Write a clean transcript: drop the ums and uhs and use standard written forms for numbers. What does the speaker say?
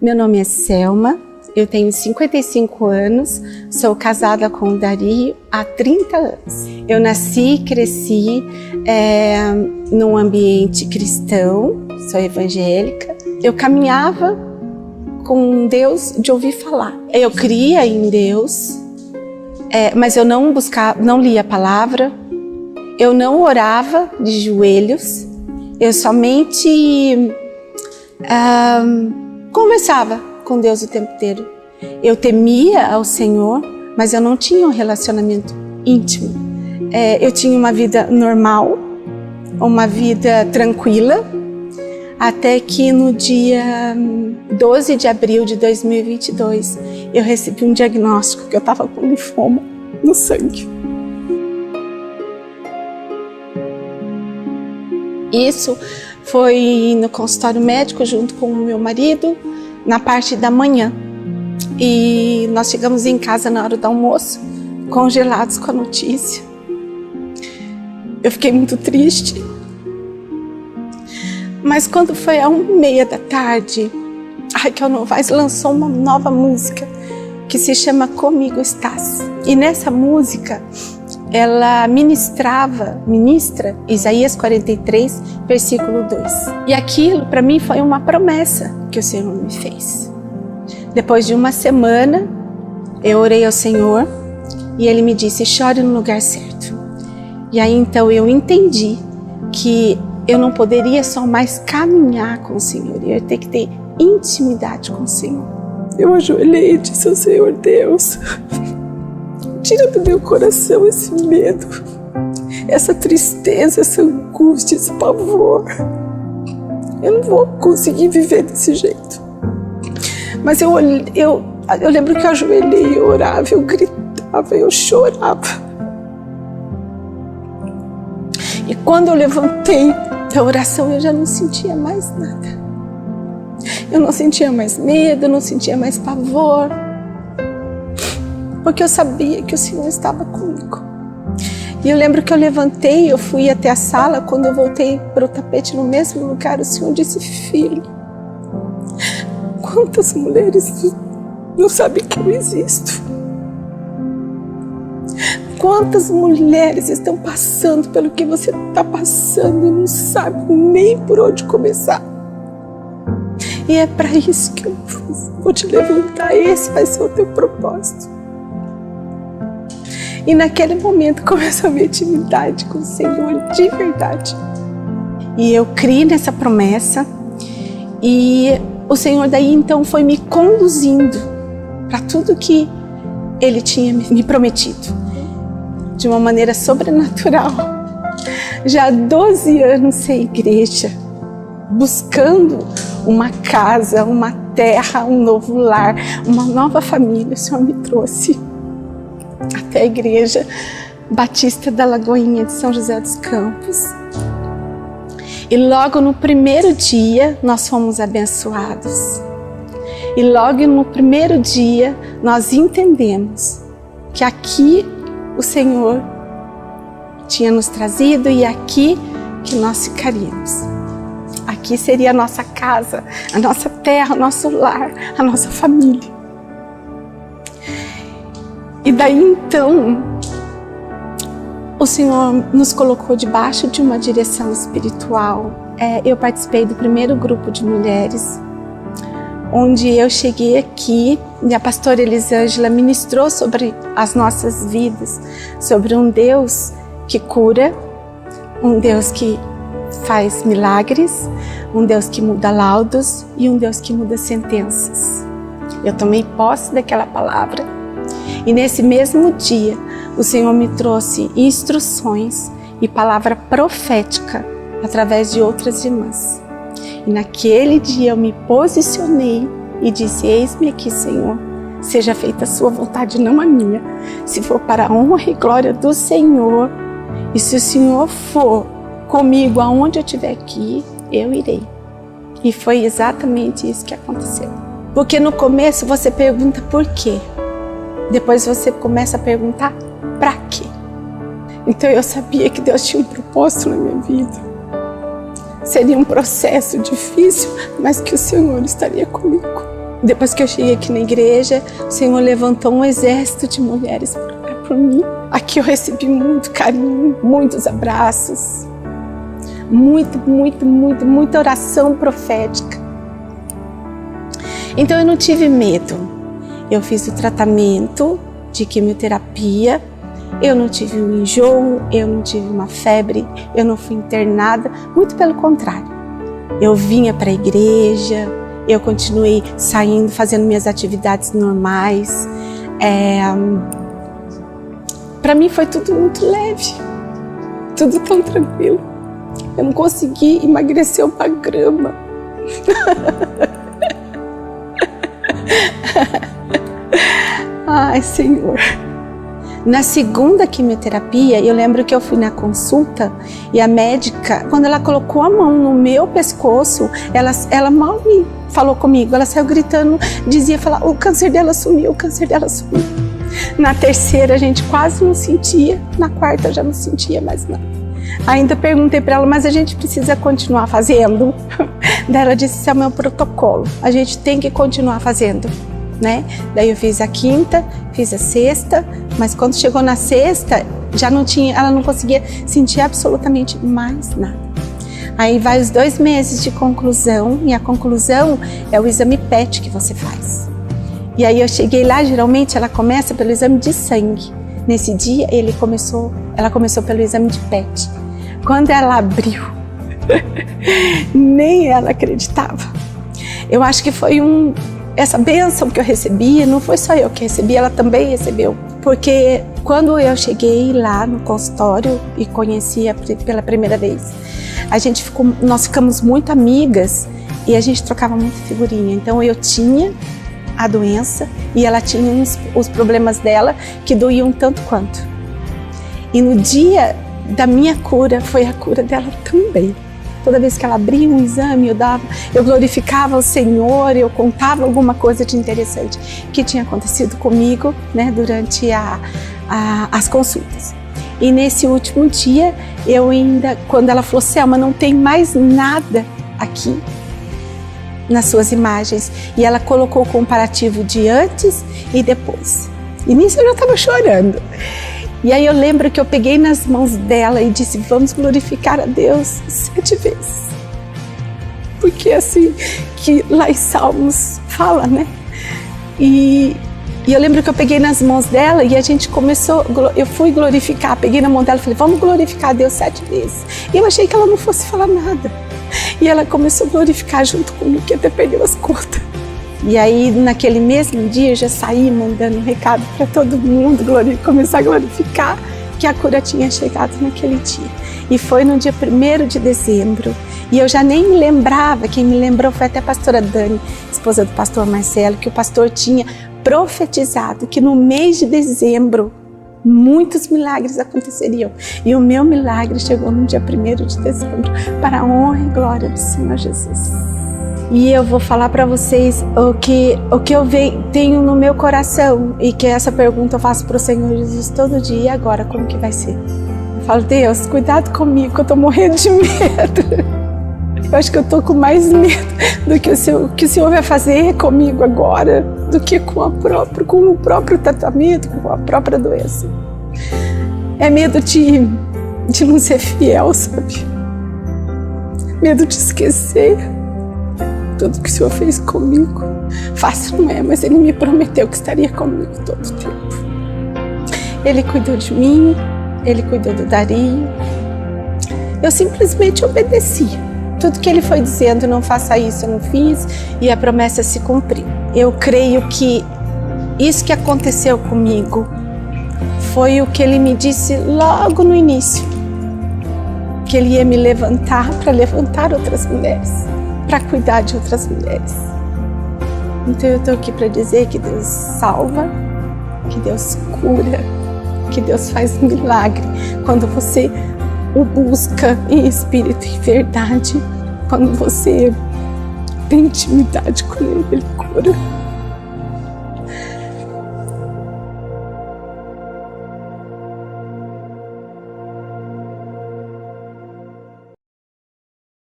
Meu nome é Selma, eu tenho 55 anos, sou casada com o Dario há 30 anos. Eu nasci e cresci num ambiente cristão, sou evangélica. Eu caminhava com Deus de ouvir falar. Eu cria em Deus, mas eu não lia a palavra, eu não orava de joelhos, eu somente conversava com Deus o tempo inteiro. Eu temia ao Senhor, mas eu não tinha um relacionamento íntimo. Eu tinha uma vida normal, uma vida tranquila, até que no dia 12 de abril de 2022, eu recebi um diagnóstico que eu estava com linfoma no sangue. Isso foi no consultório médico junto com o meu marido, na parte da manhã. E nós chegamos em casa na hora do almoço, congelados com a notícia. Eu fiquei muito triste. Mas quando foi às 1h30 da tarde, a Raquel Novaes lançou uma nova música que se chama Comigo Estás. E nessa música, ela ministra Isaías 43, versículo 2. E aquilo, para mim, foi uma promessa que o Senhor me fez. Depois de uma semana, eu orei ao Senhor e Ele me disse, chore no lugar certo. E aí, então, eu entendi que eu não poderia só mais caminhar com o Senhor, eu ia ter que ter intimidade com o Senhor. Eu ajoelhei e disse ao Senhor, Deus, tira do meu coração esse medo, essa tristeza, essa angústia, esse pavor. Eu não vou conseguir viver desse jeito. Mas eu lembro que eu ajoelhei, eu orava, eu gritava, eu chorava. E quando eu levantei da oração, eu já não sentia mais nada. Eu não sentia mais medo, eu não sentia mais pavor. Porque eu sabia que o Senhor estava comigo. E eu lembro que eu levantei, eu fui até a sala, quando eu voltei para o tapete no mesmo lugar, o Senhor disse, filho, quantas mulheres não sabem que eu existo? Quantas mulheres estão passando pelo que você está passando e não sabem nem por onde começar? E é para isso que eu vou te levantar, esse vai ser o teu propósito. E naquele momento começou a minha intimidade com o Senhor de verdade. E eu criei nessa promessa e o Senhor daí então foi me conduzindo para tudo que Ele tinha me prometido. De uma maneira sobrenatural. Já há 12 anos sem igreja, buscando uma casa, uma terra, um novo lar, uma nova família, o Senhor me trouxe até a Igreja Batista da Lagoinha de São José dos Campos. E logo no primeiro dia nós fomos abençoados. E logo no primeiro dia nós entendemos que aqui o Senhor tinha nos trazido e aqui que nós ficaríamos. Aqui seria a nossa casa, a nossa terra, o nosso lar, a nossa família. E daí então, o Senhor nos colocou debaixo de uma direção espiritual. Eu participei do primeiro grupo de mulheres, onde eu cheguei aqui e a pastora Elisângela ministrou sobre as nossas vidas, sobre um Deus que cura, um Deus que faz milagres, um Deus que muda laudos e um Deus que muda sentenças. Eu tomei posse daquela palavra e nesse mesmo dia o Senhor me trouxe instruções e palavra profética através de outras irmãs. E naquele dia eu me posicionei e disse, eis-me aqui, Senhor, seja feita a sua vontade, não a minha. Se for para a honra e glória do Senhor, e se o Senhor for comigo aonde eu estiver aqui, eu irei. E foi exatamente isso que aconteceu. Porque no começo você pergunta por quê, depois você começa a perguntar para quê. Então eu sabia que Deus tinha um propósito na minha vida. Seria um processo difícil, mas que o Senhor estaria comigo. Depois que eu cheguei aqui na igreja, o Senhor levantou um exército de mulheres para orar por mim. Aqui eu recebi muito carinho, muitos abraços, muita oração profética. Então eu não tive medo. Eu fiz o tratamento de quimioterapia, eu não tive um enjoo, eu não tive uma febre, eu não fui internada, muito pelo contrário. Eu vinha para a igreja, eu continuei saindo, fazendo minhas atividades normais. Para mim foi tudo muito leve, tudo tão tranquilo. Eu não consegui emagrecer uma grama. Ai, Senhor. Na segunda quimioterapia, eu lembro que eu fui na consulta e a médica, quando ela colocou a mão no meu pescoço, ela mal me falou comigo, ela saiu gritando, o câncer dela sumiu, o câncer dela sumiu. Na terceira a gente quase não sentia, na quarta já não sentia mais nada. Ainda perguntei para ela, mas a gente precisa continuar fazendo? Daí ela disse, esse é o meu protocolo, a gente tem que continuar fazendo. Né? Daí eu fiz a quinta, fiz a sexta, mas quando chegou na sexta, já não tinha, ela não conseguia sentir absolutamente mais nada. Aí vai os 2 meses de conclusão, e a conclusão é o exame PET que você faz. E aí eu cheguei lá, geralmente ela começa pelo exame de sangue. Nesse dia ela começou pelo exame de PET. Quando ela abriu, nem ela acreditava. Eu acho que foi essa bênção que eu recebi, não foi só eu que recebi, ela também recebeu. Porque quando eu cheguei lá no consultório e conhecia pela primeira vez, nós ficamos muito amigas e a gente trocava muita figurinha. Então eu tinha a doença e ela tinha os problemas dela que doíam tanto quanto. E no dia da minha cura, foi a cura dela também. Toda vez que ela abria um exame, eu glorificava o Senhor, eu contava alguma coisa de interessante que tinha acontecido comigo, né, durante as consultas. E nesse último dia, quando ela falou, Selma, não tem mais nada aqui nas suas imagens. E ela colocou o comparativo de antes e depois. E nisso eu já estava chorando. E aí eu lembro que eu peguei nas mãos dela e disse, vamos glorificar a Deus 7 vezes. Porque é assim que lá em Salmos fala, né? E eu lembro que eu peguei nas mãos dela e a gente começou, eu fui glorificar, peguei na mão dela e falei, vamos glorificar a Deus 7 vezes. E eu achei que ela não fosse falar nada. E ela começou a glorificar junto comigo, que até perdeu as contas. E aí, naquele mesmo dia, eu já saí mandando um recado para todo mundo, começar a glorificar que a cura tinha chegado naquele dia. E foi no dia 1º de dezembro. E eu já nem me lembrava, quem me lembrou foi até a pastora Dani, esposa do pastor Marcelo, que o pastor tinha profetizado que no mês de dezembro muitos milagres aconteceriam. E o meu milagre chegou no dia 1º de dezembro, para a honra e glória do Senhor Jesus. E eu vou falar para vocês o que eu tenho no meu coração, e que essa pergunta eu faço para o Senhor Jesus todo dia. E agora, como que vai ser? Eu falo, Deus, cuidado comigo, eu tô morrendo de medo. Eu acho que eu tô com mais medo do que o Senhor vai fazer comigo agora, do que com o próprio tratamento, com a própria doença. É medo de não ser fiel, sabe? Medo de esquecer tudo que o Senhor fez comigo. Fácil não é, mas Ele me prometeu que estaria comigo todo o tempo. Ele cuidou de mim, Ele cuidou do Dario. Eu simplesmente obedeci. Tudo que Ele foi dizendo, não faça isso, eu não fiz, e a promessa se cumpriu. Eu creio que isso que aconteceu comigo foi o que Ele me disse logo no início, que Ele ia me levantar para levantar outras mulheres, para cuidar de outras mulheres. Então eu estou aqui para dizer que Deus salva, que Deus cura, que Deus faz milagre quando você o busca em espírito e verdade. Quando você tem intimidade com Ele, Ele cura.